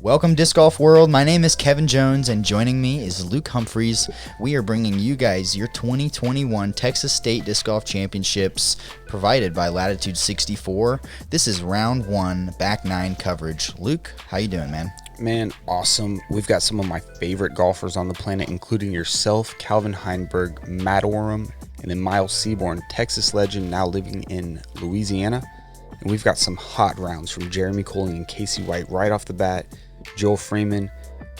Welcome, Disc Golf World. My name is Kevin Jones, and joining me is Luke Humphries. We are bringing you guys your 2021 Texas State Disc Golf Championships provided by Latitude 64. This is round one, back nine coverage. Luke, how you doing, man? Man, awesome. We've got some of my favorite golfers on the planet, including yourself, Calvin Heimburg, Matt Orum, and then Miles Seaborn, Texas legend, now living in Louisiana. And we've got some hot rounds from Jeremy Colling and Casey White right off the bat. Joel Freeman,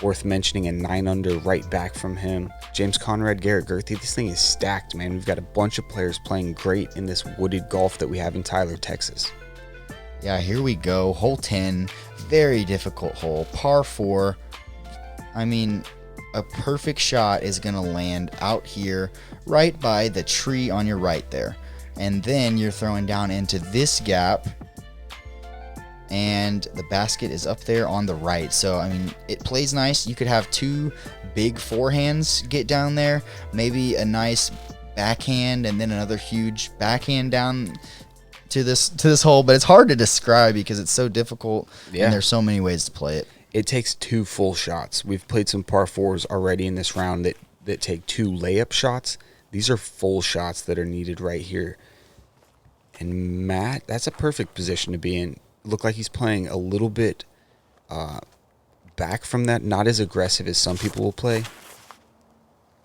worth mentioning, a 9-under right back from him. James Conrad, Garrett Gerthy. This thing is stacked, man. We've got a bunch of players playing great in this wooded golf that we have in Tyler, Texas. Yeah, here we go. Hole 10, very difficult hole. Par 4. I mean, a perfect shot is going to land out here right by the tree on your right there. And then you're throwing down into this gap, and the basket is up there on the right. So, I mean, it plays nice. You could have two big forehands get down there, maybe a nice backhand, and then another huge backhand down to this hole. But it's hard to describe because it's so difficult, and there's so many ways to play it. It takes two full shots. We've played some par 4s already in this round that take two layup shots. These are full shots that are needed right here. And Matt, that's a perfect position to be in. Look like he's playing a little bit back from that, not as aggressive as some people will play.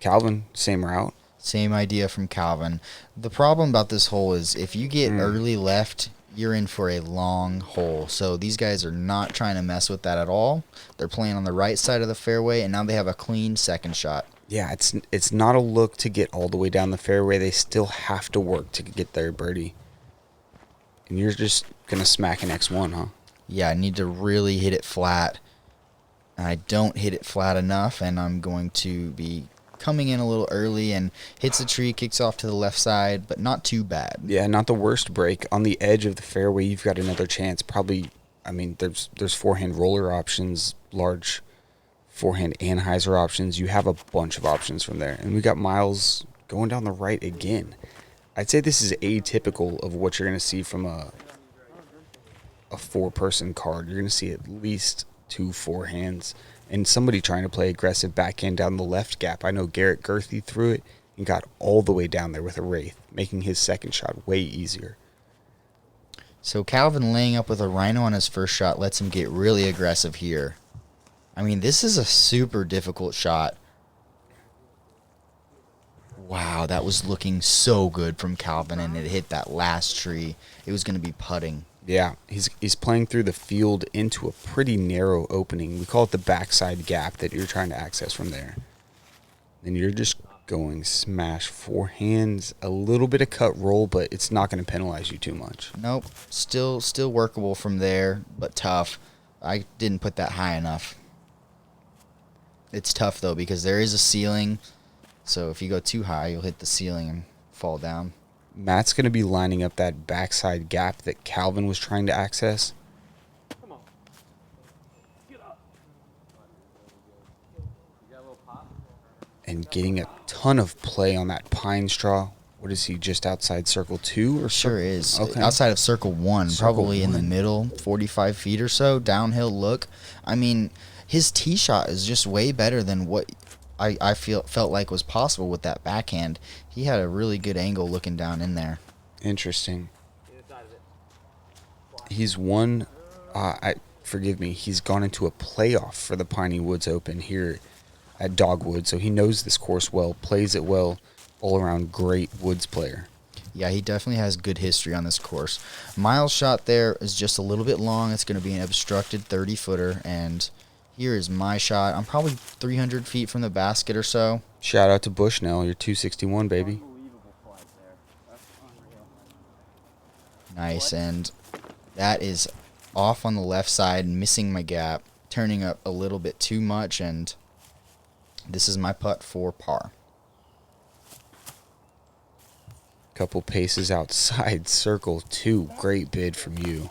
Calvin, same route. Same idea from Calvin. The problem about this hole is if you get early left, you're in for a long hole. So these guys are not trying to mess with that at all. They're playing on the right side of the fairway, and now they have a clean second shot. Yeah, it's not a look to get all the way down the fairway. They still have to work to get their birdie. And you're just going to smack an X1, huh? Yeah, I need to really hit it flat. I don't hit it flat enough, and I'm going to be coming in a little early and hits the tree, kicks off to the left side, but not too bad. Yeah, not the worst break. On the edge of the fairway, you've got another chance. Probably, I mean, there's forehand roller options, large forehand anhyzer options. You have a bunch of options from there. And we got Miles going down the right again. I'd say this is atypical of what you're going to see from a four-person card. You're going to see at least two forehands and somebody trying to play aggressive backhand down the left gap. I know Garrett Gerthy threw it and got all the way down there with a wraith, making his second shot way easier. So Calvin laying up with a rhino on his first shot lets him get really aggressive here. I mean, this is a super difficult shot. Wow, that was looking so good from Calvin, and it hit that last tree. It was going to be putting. Yeah, he's playing through the field into a pretty narrow opening. We call it the backside gap that you're trying to access from there. And you're just going smash forehands, a little bit of cut roll, but it's not going to penalize you too much. Nope, still workable from there, but tough. I didn't put that high enough. It's tough, though, because there is a ceiling. So if you go too high, you'll hit the ceiling and fall down. Matt's going to be lining up that backside gap that Calvin was trying to access. Come on. Get up. You got a little pop? And getting a ton of play on that pine straw. What is he, just outside circle 2? Or Sure is. Okay. Outside of circle 1, probably Circle in the 1. middle, 45 feet or so, downhill look. I mean, his tee shot is just way better than what I felt like was possible with that backhand. He had a really good angle looking down in there. Interesting. He's won, forgive me, he's gone into a playoff for the Piney Woods Open here at Dogwood, so he knows this course well, plays it well, all-around great woods player. Yeah, he definitely has good history on this course. Miles' shot there is just a little bit long. It's going to be an obstructed 30-footer, and here is my shot. I'm probably 300 feet from the basket or so. Shout out to Bushnell, you're 261, baby. Unbelievable flight there. That's unreal. Nice, and that is off on the left side, missing my gap, turning up a little bit too much, and this is my putt for par. Couple paces outside circle 2. Great bid from you.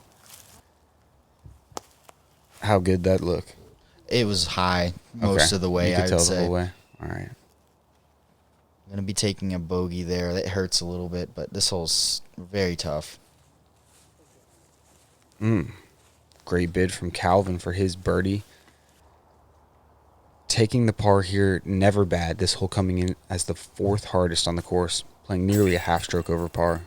How good that look? It was high most of the way, you could I tell would the say. whole way. All right. I'm going to be taking a bogey there. That hurts a little bit, but this hole's very tough. Great bid from Calvin for his birdie. Taking the par here, never bad. This hole coming in as the 4th hardest on the course, playing nearly a half stroke over par.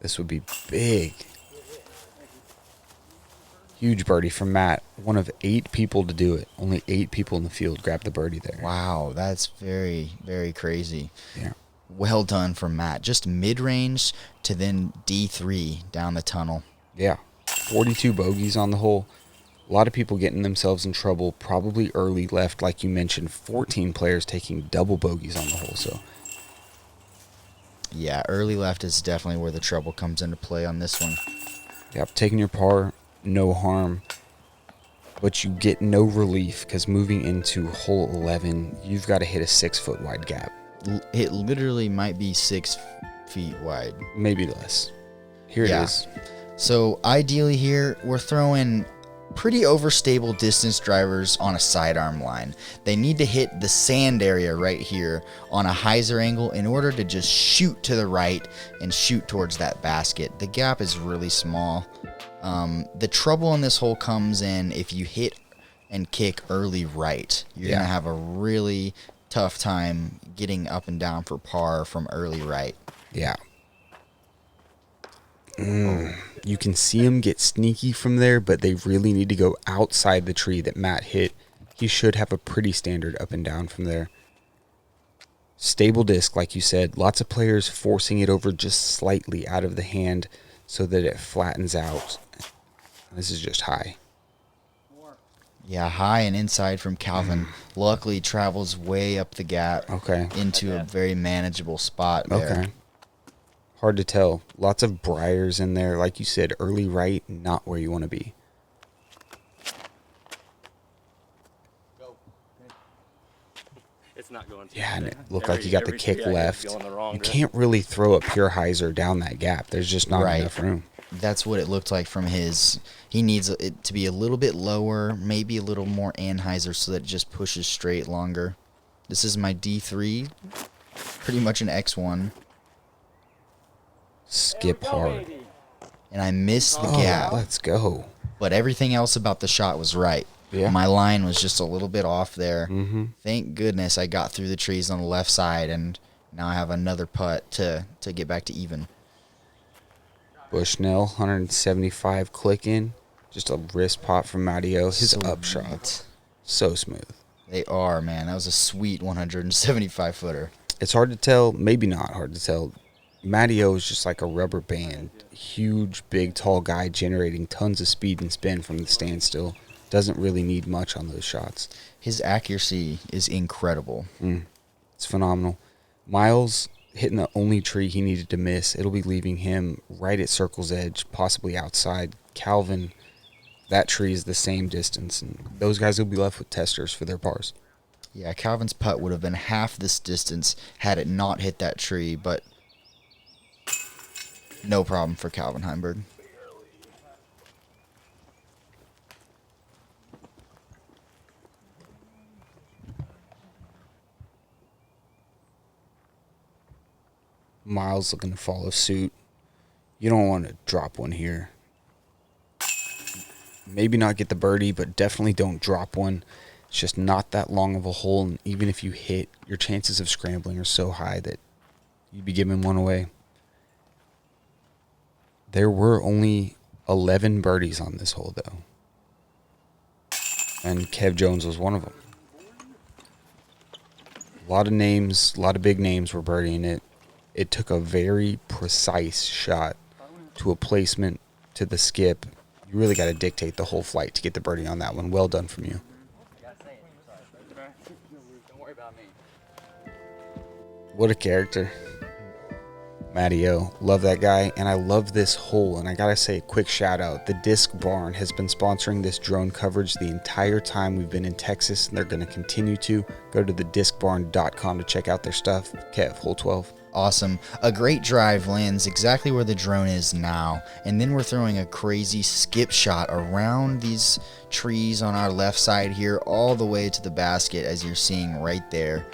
This would be big. Huge birdie from Matt. One of 8 people to do it. Only 8 people in the field grabbed the birdie there. Wow, that's very, very crazy. Yeah. Well done from Matt. Just mid-range to then D3 down the tunnel. Yeah. 42 bogeys on the hole. A lot of people getting themselves in trouble, probably early left, like you mentioned. 14 players taking double bogeys on the hole. So, yeah, early left is definitely where the trouble comes into play on this one. yep, taking your par, no harm. But you get no relief because moving into hole 11, you've got to hit a 6-foot wide gap. It literally might be 6 feet wide. Maybe less. Here it is. So ideally here, we're throwing pretty overstable distance drivers on a sidearm line. They need to hit the sand area right here on a hyzer angle in order to just shoot to the right and shoot towards that basket. The gap is really small. The trouble in this hole comes in if you hit and kick early right. You're going to have a really tough time getting up and down for par from early right. Yeah. You can see him get sneaky from there, but they really need to go outside the tree that Matt hit. He should have a pretty standard up and down from there. Stable disc, like you said. Lots of players forcing it over just slightly out of the hand so that it flattens out. This is just high. Yeah, high and inside from Calvin. Luckily, travels way up the gap into a very manageable spot there. Okay. Hard to tell. Lots of briars in there. Like you said, early right, not where you want to be. It's not going to. Yeah, and it looked like you got the kick left. You can't really throw a pure hyzer down that gap. There's just not enough room. That's what it looked like from his. He needs it to be a little bit lower, maybe a little more anhyzer so that it just pushes straight longer. This is my D3, pretty much an X1. Skip hard. And I missed the gap. Let's go. But everything else about the shot was right. Yeah. My line was just a little bit off there. Mm-hmm. Thank goodness I got through the trees on the left side, and now I have another putt to get back to even. Bushnell, 175 click in. Just a wrist pop from Matteo. His upshot. So smooth. They are, man. That was a sweet 175-footer. It's hard to tell. Maybe not hard to tell. Matteo is just like a rubber band. Huge, big, tall guy generating tons of speed and spin from the standstill. Doesn't really need much on those shots. His accuracy is incredible. It's phenomenal. Miles hitting the only tree he needed to miss. It'll be leaving him right at circle's edge, possibly outside. Calvin, that tree is the same distance, and those guys will be left with testers for their pars. Yeah, Calvin's putt would have been half this distance had it not hit that tree, but no problem for Calvin Heimburg. Miles looking to follow suit. You don't want to drop one here. Maybe not get the birdie, but definitely don't drop one. It's just not that long of a hole, and even if you hit, your chances of scrambling are so high that you'd be giving one away. There were only 11 birdies on this hole, though. And Kev Jones was one of them. A lot of names, a lot of big names were birdieing it. It took a very precise shot to a placement to the skip. You really got to dictate the whole flight to get the birdie on that one. Well done from you. Don't worry about me. What a character. Matteo. Love that guy. And I love this hole. And I got to say a quick shout out. The Disc Barn has been sponsoring this drone coverage the entire time we've been in Texas. And they're going to continue to. Go to thediscbarn.com to check out their stuff. Kev, hole 12. Awesome. A great drive lands exactly where the drone is now. And then we're throwing a crazy skip shot around these trees on our left side here all the way to the basket, as you're seeing right there.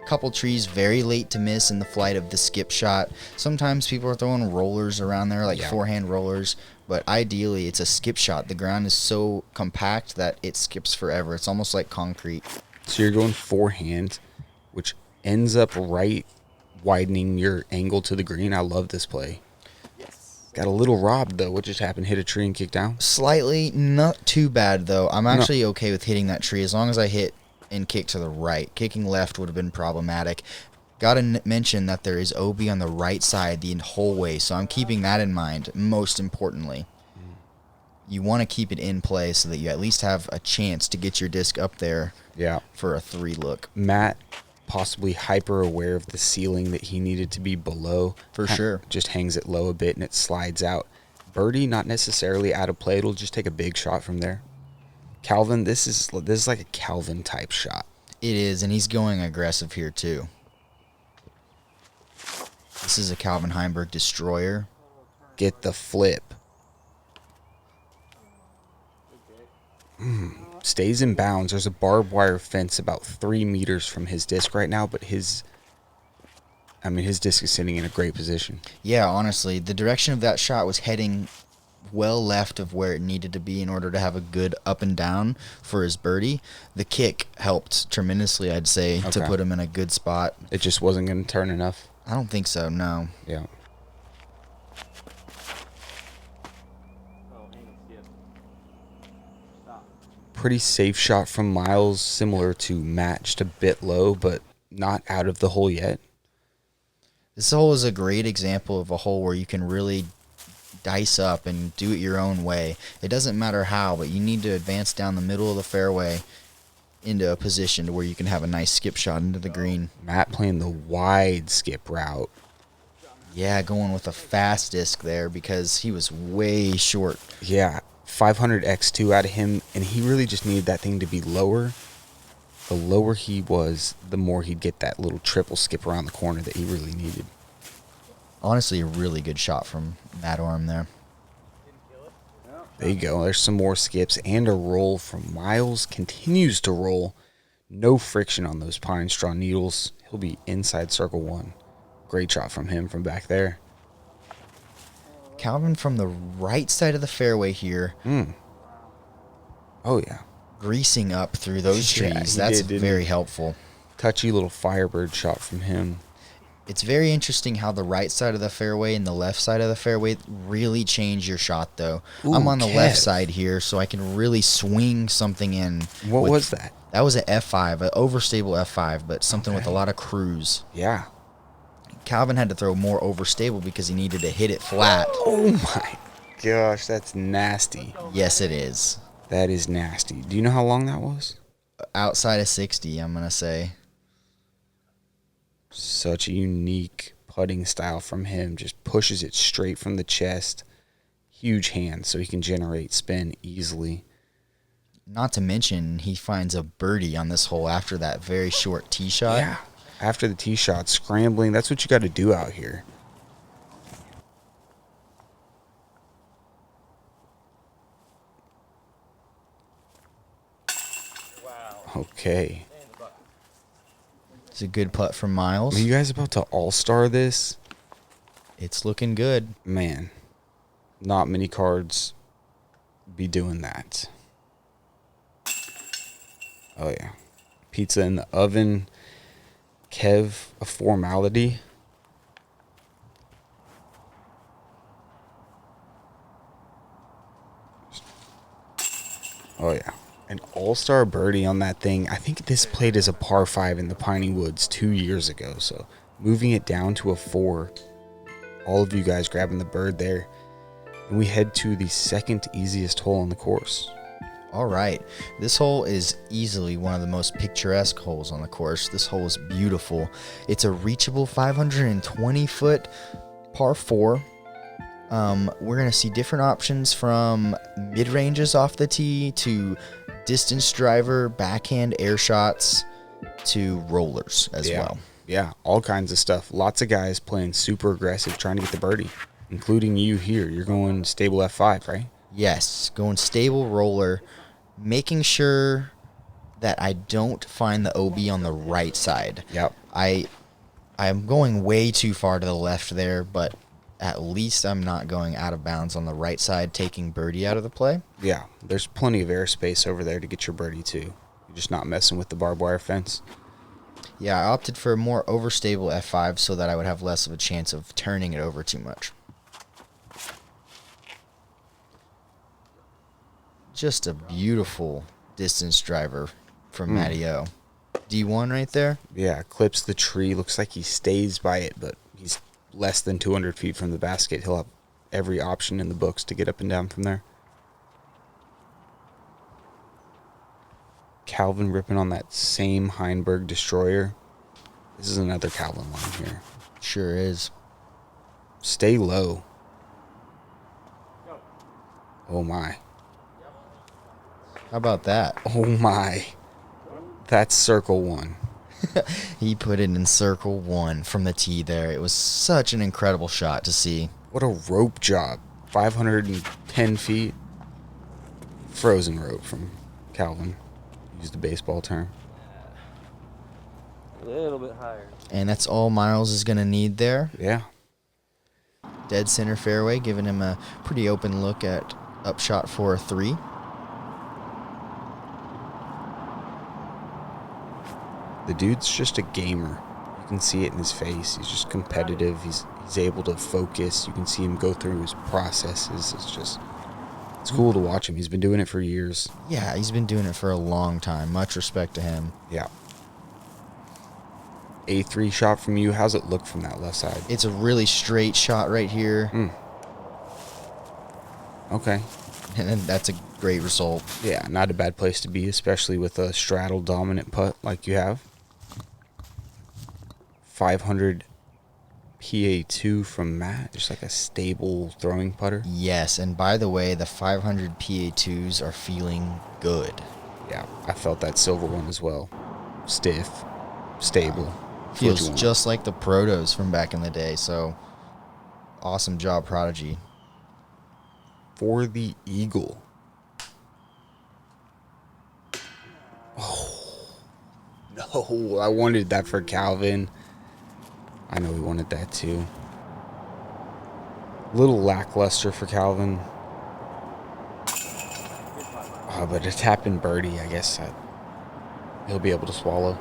couple trees very late to miss in the flight of the skip shot. Sometimes people are throwing rollers around there, like forehand rollers, but ideally it's a skip shot. The ground is so compact that it skips forever. It's almost like concrete. So you're going forehand, which ends up right widening your angle to the green. I love this play. Got a little robbed, though. What just happened? Hit a tree and kicked down? Slightly. Not too bad, though. I'm actually okay with hitting that tree as long as I hit and kick to the right. Kicking left would have been problematic. Gotta mention that there is OB on the right side the whole way, so I'm keeping that in mind, most importantly. You want to keep it in play so that you at least have a chance to get your disc up there for a 3 look. Matt, possibly hyper aware of the ceiling that he needed to be below. For sure. Just hangs it low a bit and it slides out. Birdie, not necessarily out of play. It'll just take a big shot from there. Calvin, this is like a Calvin type shot. It is, and he's going aggressive here too. This is a Calvin Heimburg destroyer. Get the flip. Stays in bounds. There's a barbed wire fence about 3 meters from his disc right now, but his disc is sitting in a great position. Yeah, honestly, the direction of that shot was heading well left of where it needed to be in order to have a good up and down for his birdie. The kick helped tremendously, I'd say, to put him in a good spot. It just wasn't going to turn enough? I don't think so, no. Yeah. Pretty safe shot from Miles, similar to Matt, just a bit low, but not out of the hole yet. This hole is a great example of a hole where you can really dice up and do it your own way. It doesn't matter how, but you need to advance down the middle of the fairway into a position to where you can have a nice skip shot into the green. Matt playing the wide skip route. Yeah, going with a fast disc there because he was way short. Yeah, 500 X2 out of him, and he really just needed that thing to be lower. The lower he was, the more he'd get that little triple skip around the corner that he really needed. Honestly, a really good shot from Matt Orum there. There you go. There's some more skips and a roll from Miles. Continues to roll. No friction on those pine straw needles. He'll be inside circle 1. Great shot from him from back there. Calvin from the right side of the fairway here. Oh, yeah. Greasing up through those trees. That's very helpful. Touchy little Firebird shot from him. It's very interesting how the right side of the fairway and the left side of the fairway really change your shot, though. Ooh, I'm on the Kev. left side here, so I can really swing something in. What was that? That was an F5, an overstable F5, but something with a lot of cruise. Yeah. Calvin had to throw more overstable because he needed to hit it flat. Oh, my gosh. That's nasty. Yes, it is. That is nasty. Do you know how long that was? Outside of 60, I'm going to say. Such a unique putting style from him. Just pushes it straight from the chest. Huge hand so he can generate spin easily. Not to mention, he finds a birdie on this hole after that very short tee shot. Yeah. After the tee shot, scrambling. That's what you got to do out here. Wow. Okay. It's a good putt from Miles. Are you guys about to all-star this? It's looking good. Man, not many cards be doing that. Oh, yeah. Pizza in the oven. Kev, a formality. Oh, yeah. An all-star birdie on that thing. I think this played as a par 5 in the Piney Woods 2 years ago. So moving it down to a 4. All of you guys grabbing the bird there. And we head to the second easiest hole on the course. All right. This hole is easily one of the most picturesque holes on the course. This hole is beautiful. It's a reachable 520-foot par 4. We're going to see different options from mid-ranges off the tee to distance driver, backhand air shots to rollers as well. Yeah, all kinds of stuff. Lots of guys playing super aggressive, trying to get the birdie, including you here. You're going stable F5, right? Yes, going stable roller, making sure that I don't find the OB on the right side. Yep. I'm going way too far to the left there, but at least I'm not going out of bounds on the right side, taking birdie out of the play. Yeah, there's plenty of airspace over there to get your birdie too. You're just not messing with the barbed wire fence. Yeah, I opted for a more overstable F5 so that I would have less of a chance of turning it over too much. Just a beautiful distance driver from Matty O. D1 right there. Yeah, clips the tree. Looks like he stays by it, but he's less than 200 feet from the basket. He'll have every option in the books to get up and down from there. Calvin ripping on that same Heimburg destroyer. This is another Calvin line here. Sure is. Stay low. Oh my. How about that? Oh my. That's circle one. He put it in circle one from the tee there. It was such an incredible shot to see. What a rope job. 510 feet. Frozen rope from Calvin. Use the baseball term. A little bit higher. And that's all Miles is going to need there. Yeah. Dead center fairway, giving him a pretty open look at upshot for a 3. The dude's just a gamer. You can see it in his face. He's just competitive. He's able to focus. You can see him go through his processes. It's cool to watch him. He's been doing it for years. Yeah, he's been doing it for a long time. Much respect to him. Yeah. A3 shot from you. How's it look from that left side? It's a really straight shot right here. Okay. And that's a great result. Yeah, not a bad place to be, especially with a straddle dominant putt like you have. 500 PA2 from Matt, just like a stable throwing putter. Yes, and by the way, the 500 PA2s are feeling good. Yeah, I felt that silver one as well. Stiff, stable. Feels just like the protos from back in the day, so awesome job, Prodigy. For the eagle. Oh, no, I wanted that for Calvin. I know he wanted that too. Little lackluster for Calvin. But a tap in birdie, I guess he'll be able to swallow.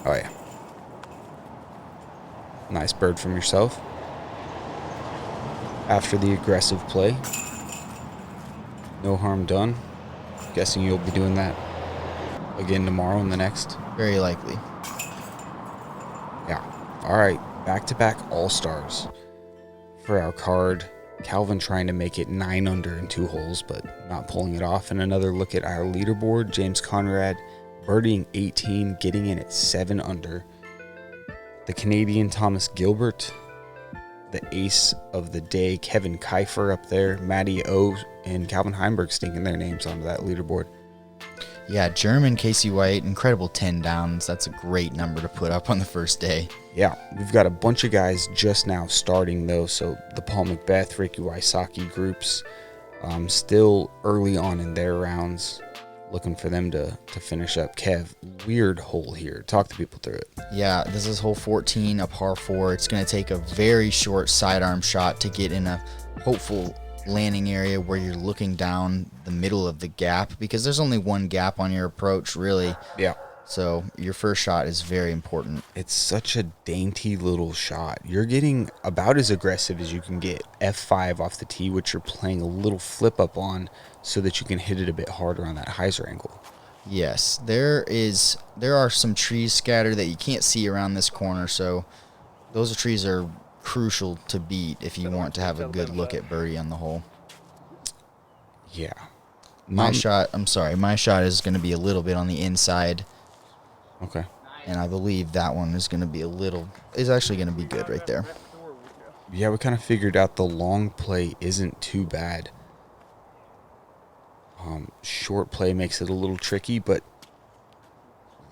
Oh, yeah. Nice bird from yourself. After the aggressive play. No harm done. Guessing you'll be doing that again tomorrow and the next. Very likely. Yeah. All right. Back-to-back All-Stars for our card. Calvin trying to make it 9 under in 2 holes, but not pulling it off. And another look at our leaderboard. James Conrad birdieing 18, getting in at 7 under. The Canadian Thomas Gilbert, the ace of the day, Kevin Kiefer up there, Matty O, and Calvin Heimburg stinking their names onto that leaderboard. Yeah, German Casey White, incredible 10 downs. That's a great number to put up on the first day. Yeah, we've got a bunch of guys just now starting, though, so the Paul Macbeth, Ricky Wysocki groups still early on in their rounds. Looking for them to finish up. Kev, weird hole here. Talk to people through it. Yeah, this is hole 14, a par 4. It's going to take a very short sidearm shot to get in a hopeful landing area where you're looking down the middle of the gap, because there's only one gap on your approach, really. Yeah. So your first shot is very important. It's such a dainty little shot. You're getting about as aggressive as you can get. F5 off the tee, which you're playing a little flip up on so that you can hit it a bit harder on that hyzer angle. Yes, there are some trees scattered that you can't see around this corner, so those trees are crucial to beat if you want to have a good look at birdie on the hole. Yeah. My shot is going to be a little bit on the inside. Okay. And I believe that one is actually going to be good right there. Yeah, we kind of figured out the long play isn't too bad. Short play makes it a little tricky, but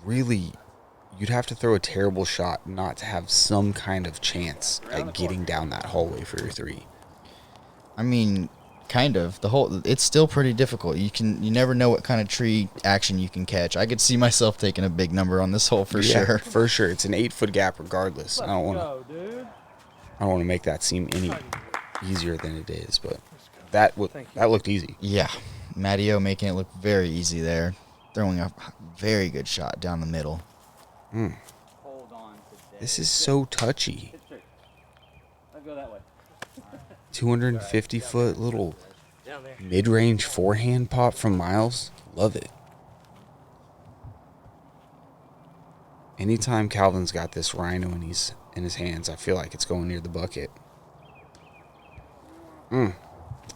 really, you'd have to throw a terrible shot not to have some kind of chance at getting down that hallway for your 3. I mean, Kind of. It's still pretty difficult. You never know what kind of tree action you can catch. I could see myself taking a big number on this hole for sure. For sure. It's an 8-foot gap regardless. I don't want to make that seem any easier than it is, but that looked easy. Yeah. Matteo making it look very easy there. Throwing a very good shot down the middle. Hold on today. This is so touchy. I'll go that way. 250-foot little Down there. mid-range forehand pop from Miles. Love it. Anytime Calvin's got this rhino in his hands, I feel like it's going near the bucket.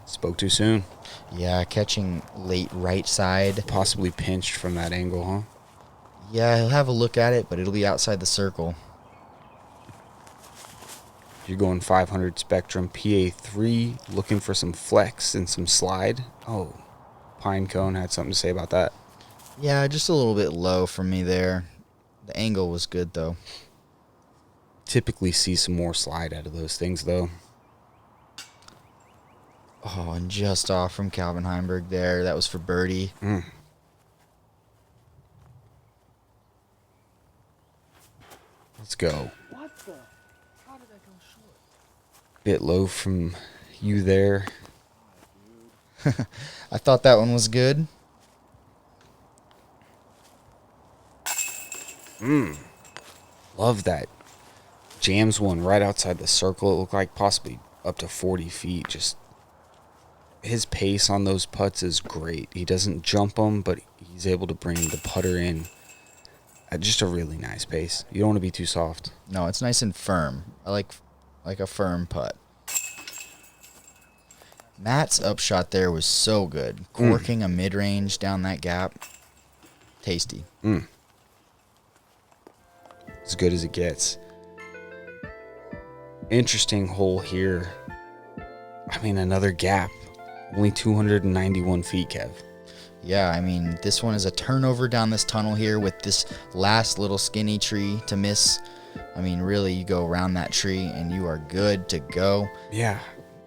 Spoke too soon. Yeah, catching late right side. Possibly pinched from that angle, huh? Yeah, he'll have a look at it, but it'll be outside the circle. You're going 500 Spectrum PA3, looking for some flex and some slide. Oh, Pinecone had something to say about that. Yeah, just a little bit low for me there. The angle was good, though. Typically see some more slide out of those things, though. Oh, and just off from Calvin Heimburg there. That was for birdie. Let's go. What the? How did that go short? Bit low from you there. I thought that one was good. Love that. Jams one right outside the circle. It looked like possibly up to 40 feet. Just his pace on those putts is great. He doesn't jump them, but he's able to bring the putter in at just a really nice pace. You don't want to be too soft. No, it's nice and firm. I like a firm putt. Matt's upshot there was so good. Corking a mid-range down that gap. Tasty. As good as it gets. Interesting hole here. I mean, another gap. Only 291 feet, Kev. Yeah, I mean, this one is a turnover down this tunnel here with this last little skinny tree to miss. I mean, really, you go around that tree and you are good to go. Yeah,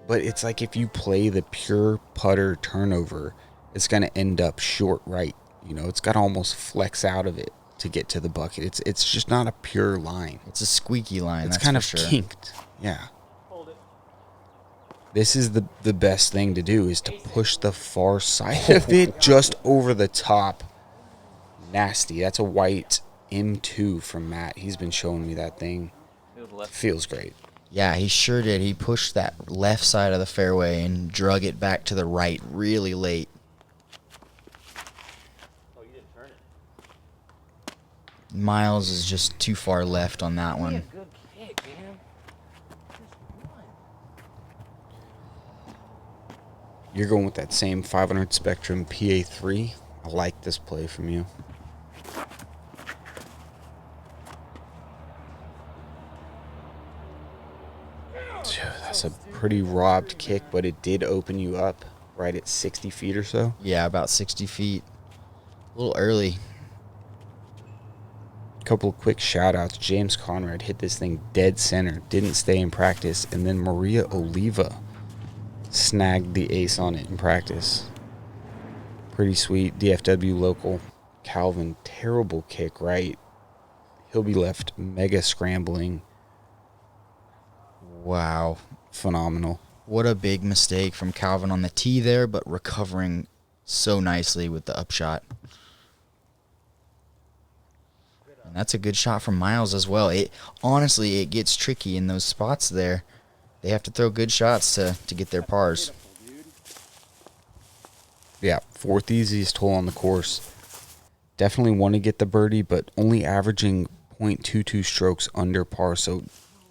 but it's like if you play the pure putter turnover, it's going to end up short right. You know, it's got to almost flex out of it to get to the bucket. It's just not a pure line. It's a squeaky line, It's that's kind for of sure. kinked. Yeah. Hold it. This is the best thing to do is to push the far side of it just over the top. Nasty. That's a white M2 from Matt. He's been showing me that thing. Feels great. Yeah, he sure did. He pushed that left side of the fairway and drug it back to the right really late. Oh, you didn't turn it. Miles is just too far left on that one. Good kick, man. Just one. You're going with that same 500 Spectrum PA3. I like this play from you. Dude, that's a pretty robbed kick, but it did open you up right at 60 feet or so. Yeah, about 60 feet. A little early. Couple of quick shout outs. James Conrad hit this thing dead center, didn't stay in practice, and then Maria Oliva snagged the ace on it in practice. Pretty sweet. DFW local. Calvin, terrible kick right. He'll be left mega scrambling. Wow. Phenomenal. What a big mistake from Calvin on the tee there, but recovering so nicely with the upshot. And that's a good shot from Miles as well. Honestly, it gets tricky in those spots there. They have to throw good shots to get their pars. Yeah, fourth easiest hole on the course. Definitely want to get the birdie, but only averaging .22 strokes under par, so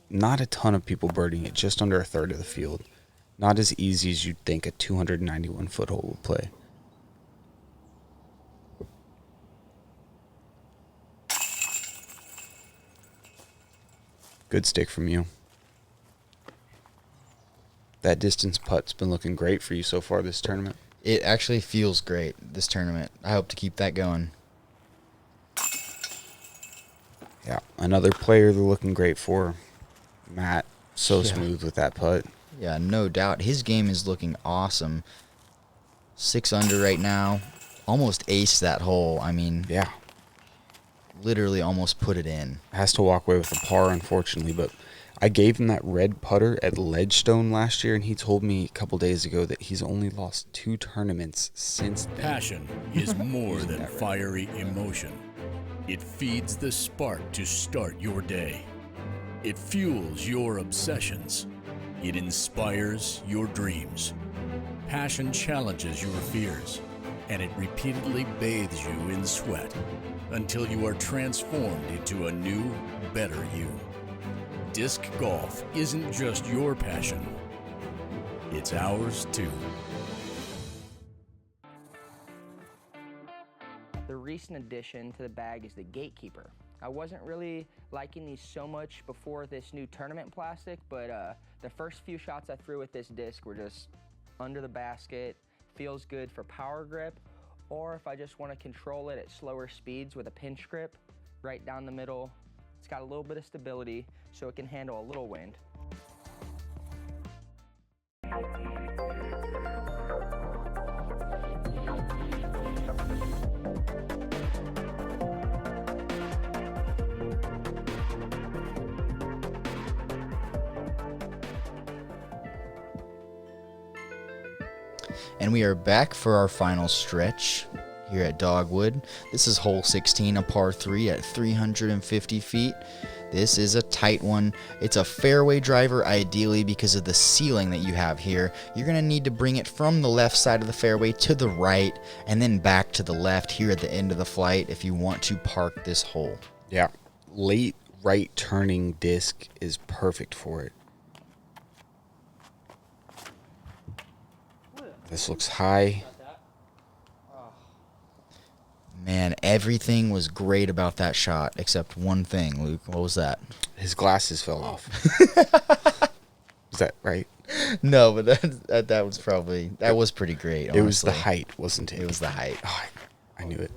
not a ton of people birdieing it, just under a third of the field. Not as easy as you'd think a 291-foot hole would play. Good stick from you. That distance putt's been looking great for you so far this tournament. It actually feels great, this tournament. I hope to keep that going. Yeah, another player they're looking great for. Matt, so smooth with that putt. Yeah, no doubt. His game is looking awesome. 6 under right now. Almost aced that hole. I mean, Yeah. literally almost put it in. Has to walk away with a par, unfortunately, but I gave him that red putter at Ledgestone last year, and he told me a couple days ago that he's only lost 2 tournaments since then. Passion is more than fiery emotion. It feeds the spark to start your day. It fuels your obsessions. It inspires your dreams. Passion challenges your fears, and it repeatedly bathes you in sweat until you are transformed into a new, better you. Disc golf isn't just your passion, it's ours too. The recent addition to the bag is the Gatekeeper. I wasn't really liking these so much before this new tournament plastic, but the first few shots I threw with this disc were just under the basket, feels good for power grip, or if I just want to control it at slower speeds with a pinch grip, right down the middle. It's got a little bit of stability, so it can handle a little wind. And we are back for our final stretch here at Dogwood. This is hole 16, a par 3 at 350 feet. This is a tight one. It's a fairway driver, ideally, because of the ceiling that you have here. You're going to need to bring it from the left side of the fairway to the right, and then back to the left here at the end of the flight if you want to park this hole. Yeah. Late right turning disc is perfect for it. This looks high. Man, everything was great about that shot except one thing, Luke. What was that? His glasses fell off. Is that right? No, but that was probably, that was pretty great, honestly. It was the height, wasn't it? It was the height. Oh, I knew it.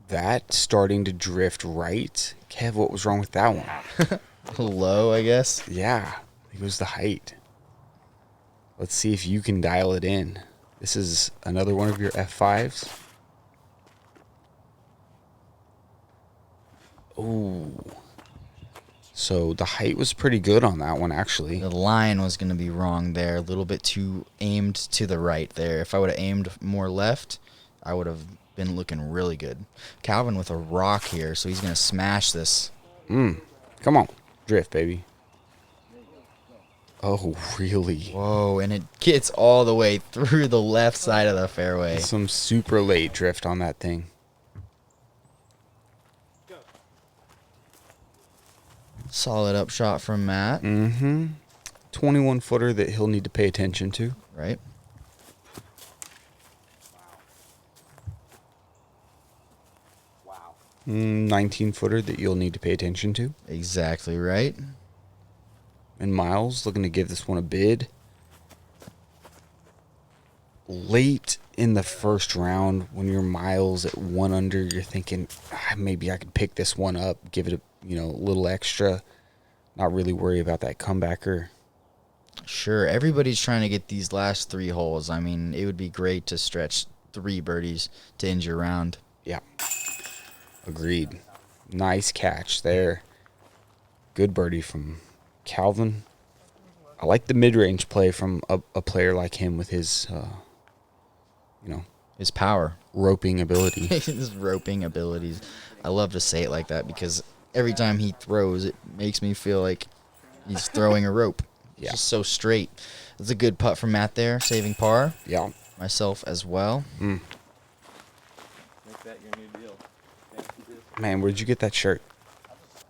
That starting to drift right. Kev, what was wrong with that one? Low, I guess. Yeah, it was the height. Let's see if you can dial it in. This is another one of your F5s. Oh. So the height was pretty good on that one, actually. The line was going to be wrong there. A little bit too aimed to the right there. If I would have aimed more left, I would have been looking really good. Calvin with a rock here, so he's going to smash this. Come on. Drift, baby. Oh, really? Whoa, and it gets all the way through the left side of the fairway. Some super late drift on that thing. Solid up shot from Matt. 21 footer that he'll need to pay attention to. Right. Wow. 19 footer that you'll need to pay attention to. Exactly right. And Miles looking to give this one a bid. Late in the first round, when you're Miles at 1 under, you're thinking, maybe I could pick this one up, give it a little extra, not really worry about that comebacker. Sure, everybody's trying to get these last 3 holes. I mean, it would be great to stretch 3 birdies to end your round. Yeah, agreed. Nice catch there. Good birdie from Calvin. I like the mid-range play from a player like him with his, His power. roping ability. His roping abilities. I love to say it like that because every time he throws, it makes me feel like he's throwing a rope. It's Yeah. just so straight. That's a good putt from Matt there, saving par. Yeah. Myself as well. Make that your new deal. Man, where'd you get that shirt?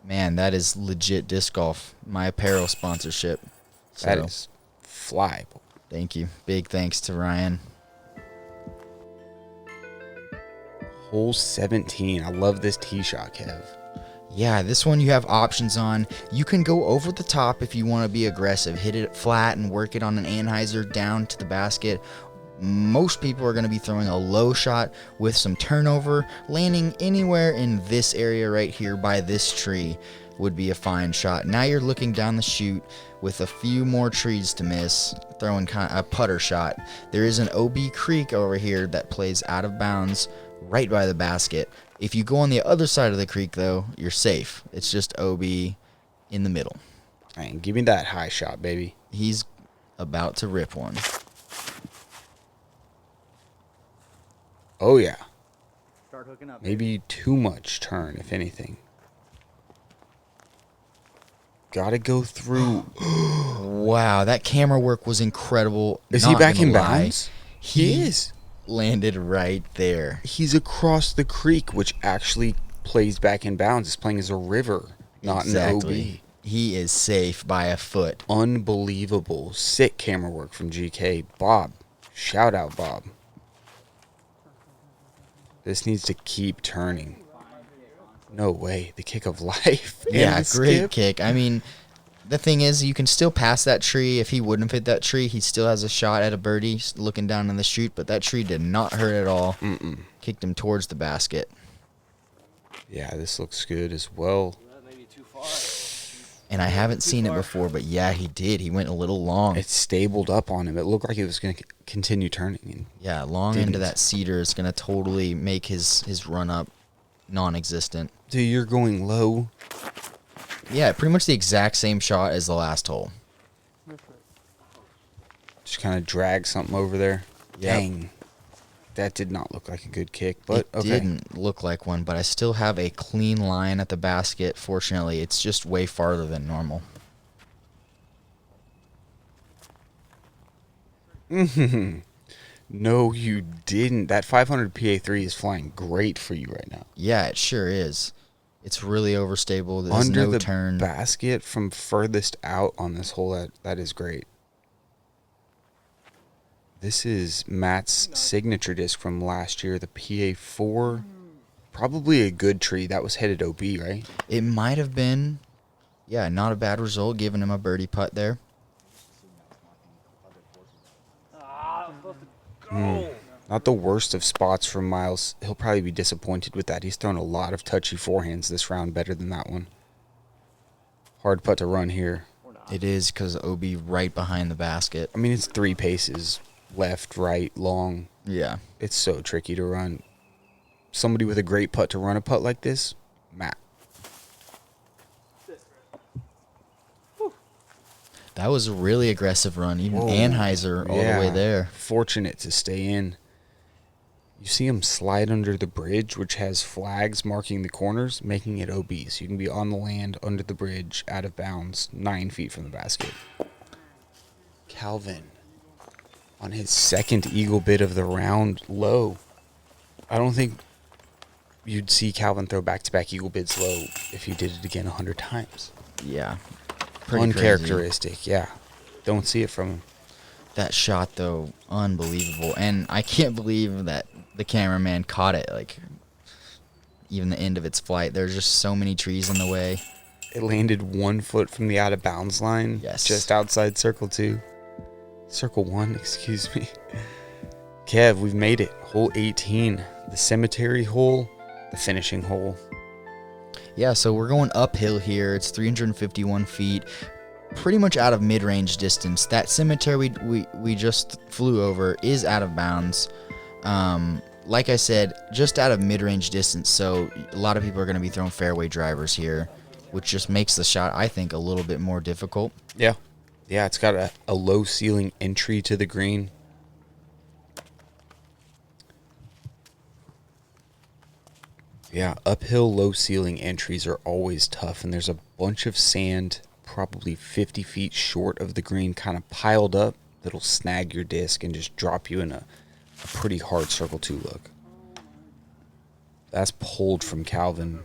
Man, that is legit disc golf. My apparel sponsorship. So, That is fly. thank you. Big thanks to Ryan. Hole 17. I love this tee shot, Kev. Yeah, this one you have options on. You can go over the top if you want to be aggressive. Hit it flat and work it on an anhyzer down to the basket. Most people are going to be throwing a low shot with some turnover, landing anywhere in this area right here by this tree. would be a fine shot. Now you're looking down the chute with a few more trees to miss, throwing kind of a putter shot. There is an OB creek over here that plays out of bounds right by the basket. If you go on the other side of the creek, though, you're safe. It's just OB in the middle. And give me that high shot, baby. He's about to rip one. Oh, yeah. Start hooking up. Maybe too much turn, if anything. Gotta go through. Wow, that camera work was incredible. Is he Not back gonna in lie. bounds? He is. Landed right there. He's across the creek, which actually plays back in bounds. It's playing as a river, not an Exactly. He is safe by a foot. OB. Unbelievable. Sick camera work from GK. Bob. Shout out, Bob. This needs to keep turning. No way. The kick of life. And Yeah, the great skip. kick. I mean, the thing is, you can still pass that tree. If he wouldn't have hit that tree, he still has a shot at a birdie looking down in the chute, but that tree did not hurt at all. Kicked him towards the basket. Yeah, this looks good as well. That may be too far. And I haven't seen it before, but yeah, he did. He went a little long. It stabled up on him. It looked like it was going to continue turning. Yeah, long into Didn't. that cedar is going to totally make his run up non-existent. Dude, you're going low. Yeah, pretty much the exact same shot as the last hole. Just kind of drag something over there. Yep. Dang. That did not look like a good kick, but It okay. didn't look like one, but I still have a clean line at the basket. Fortunately, it's just way farther than normal. No, you didn't. That 500 PA3 is flying great for you right now. Yeah, it sure is. It's really overstable. There's Under no the turn. basket from furthest out on this hole, that is great. This is Matt's signature disc from last year, the PA4. Probably a good tree. That was headed OB, right? It might have been, yeah, not a bad result, giving him a birdie putt there. Not the worst of spots from Miles. He'll probably be disappointed with that. He's thrown a lot of touchy forehands this round, better than that one. Hard putt to run here. It is because OB right behind the basket. I mean, it's 3 paces. Left, right, long. Yeah. It's so tricky to run. Somebody with a great putt to run a putt like this, Matt. That was a really aggressive run. Even Whoa. Anheuser all the way there. Fortunate to stay in. You see him slide under the bridge, which has flags marking the corners, making it OB. So you can be on the land, under the bridge, out of bounds, 9 feet from the basket. Calvin on his second eagle bid of the round, low. I don't think you'd see Calvin throw back-to-back eagle bids low if he did it again 100 times. Yeah. Pretty crazy. Uncharacteristic, yeah. Don't see it from him. That shot, though, unbelievable. And I can't believe that the cameraman caught it, like, even the end of its flight. There's just so many trees in the way. It landed 1 foot from the out-of-bounds line. Yes. Just outside circle 2. Circle 1, excuse me. Kev, we've made it. Hole 18. The cemetery hole, the finishing hole. Yeah, so we're going uphill here. It's 351 feet, pretty much out of mid-range distance. That cemetery we just flew over is out of bounds. Like I said, just out of mid-range distance, so a lot of people are going to be throwing fairway drivers here, which just makes the shot, I think, a little bit more difficult. Yeah. Yeah, it's got a low ceiling entry to the green. Yeah, uphill low ceiling entries are always tough, and there's a bunch of sand probably 50 feet short of the green kind of piled up that'll snag your disc and just drop you in a pretty hard circle 2 look. That's pulled from Calvin.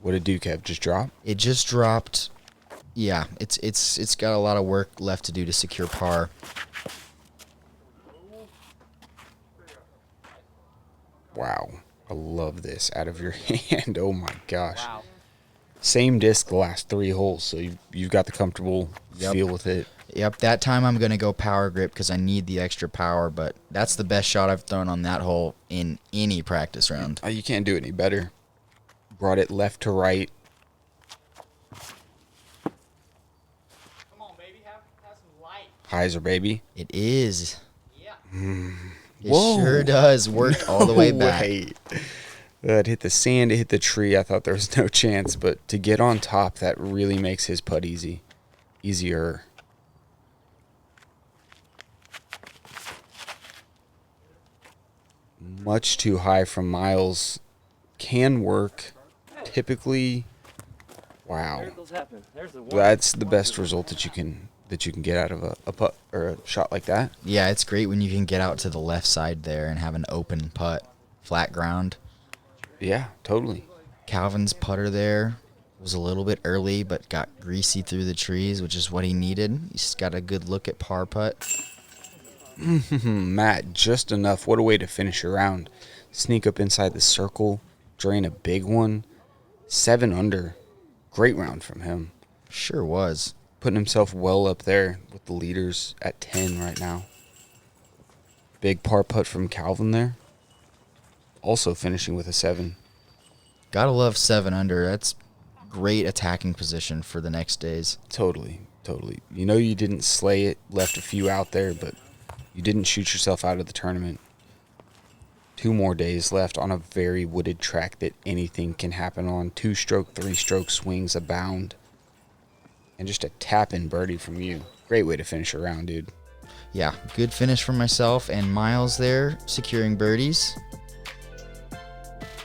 What did it do, Kev? Just drop? It just dropped. Yeah, it's got a lot of work left to do to secure par. Wow. I love this out of your hand. Oh my gosh. Wow. Same disc the last 3 holes, so you've got the comfortable Yep. feel with it. Yep, that time I'm going to go power grip because I need the extra power, but that's the best shot I've thrown on that hole in any practice round. You can't do it any better. Brought it left to right. Hyzer, baby. It is. It Whoa. sure does. Worked all the way back. It hit the sand, it hit the tree. I thought there was no chance, but to get on top, that really makes his putt easier. Much too high from Miles. Can work. Typically, wow. Miracles happen. There's the one. That's the best result that you can get out of a putt or a shot like that. Yeah, it's great when you can get out to the left side there and have an open putt, flat ground. Yeah, totally. Calvin's putter there was a little bit early, but got greasy through the trees, which is what he needed. He's got a good look at par putt. Matt, just enough. What a way to finish your round. Sneak up inside the circle, drain a big one. 7 under. Great round from him. Sure was. Putting himself well up there with the leaders at 10 right now. Big par putt from Calvin there. Also finishing with a 7. Gotta love 7 under. That's great attacking position for the next days. Totally. You know you didn't slay it, left a few out there, but you didn't shoot yourself out of the tournament. 2 more days left on a very wooded track that anything can happen on. 2-stroke, 3-stroke swings abound. And just a tap-in birdie from you. Great way to finish a round, dude. Yeah, good finish for myself and Miles there, securing birdies.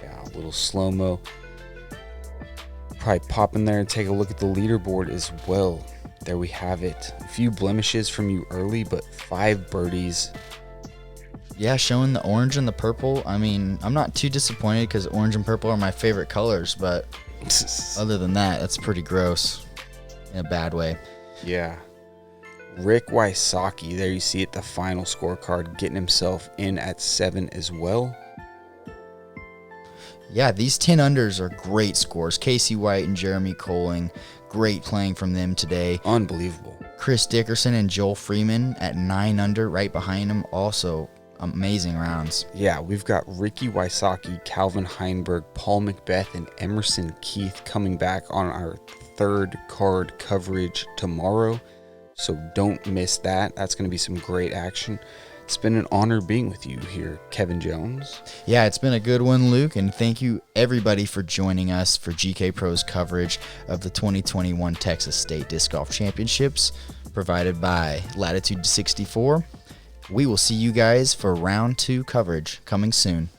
Yeah, a little slow-mo. Probably pop in there and take a look at the leaderboard as well. There we have it. A few blemishes from you early, but 5 birdies. Yeah, showing the orange and the purple. I mean, I'm not too disappointed because orange and purple are my favorite colors, but other than that, that's pretty gross in a bad way. Yeah. Rick Wysocki, there you see it, the final scorecard, getting himself in at 7 as well. Yeah, these 10 unders are great scores. Casey White and Jeremy Coling, great playing from them today. Unbelievable. Chris Dickerson and Joel Freeman at 9 under, right behind him. Also, amazing rounds. Yeah, we've got Ricky Wysocki, Calvin Heimburg, Paul Macbeth, and Emerson Keith coming back on our 3rd card coverage tomorrow. So don't miss that. That's going to be some great action. It's been an honor being with you here, Kevin Jones. Yeah, it's been a good one, Luke, and thank you everybody for joining us for GKPRO's coverage of the 2021 Texas State Disc Golf Championships, provided by Latitude 64. We will see you guys for round 2 coverage coming soon.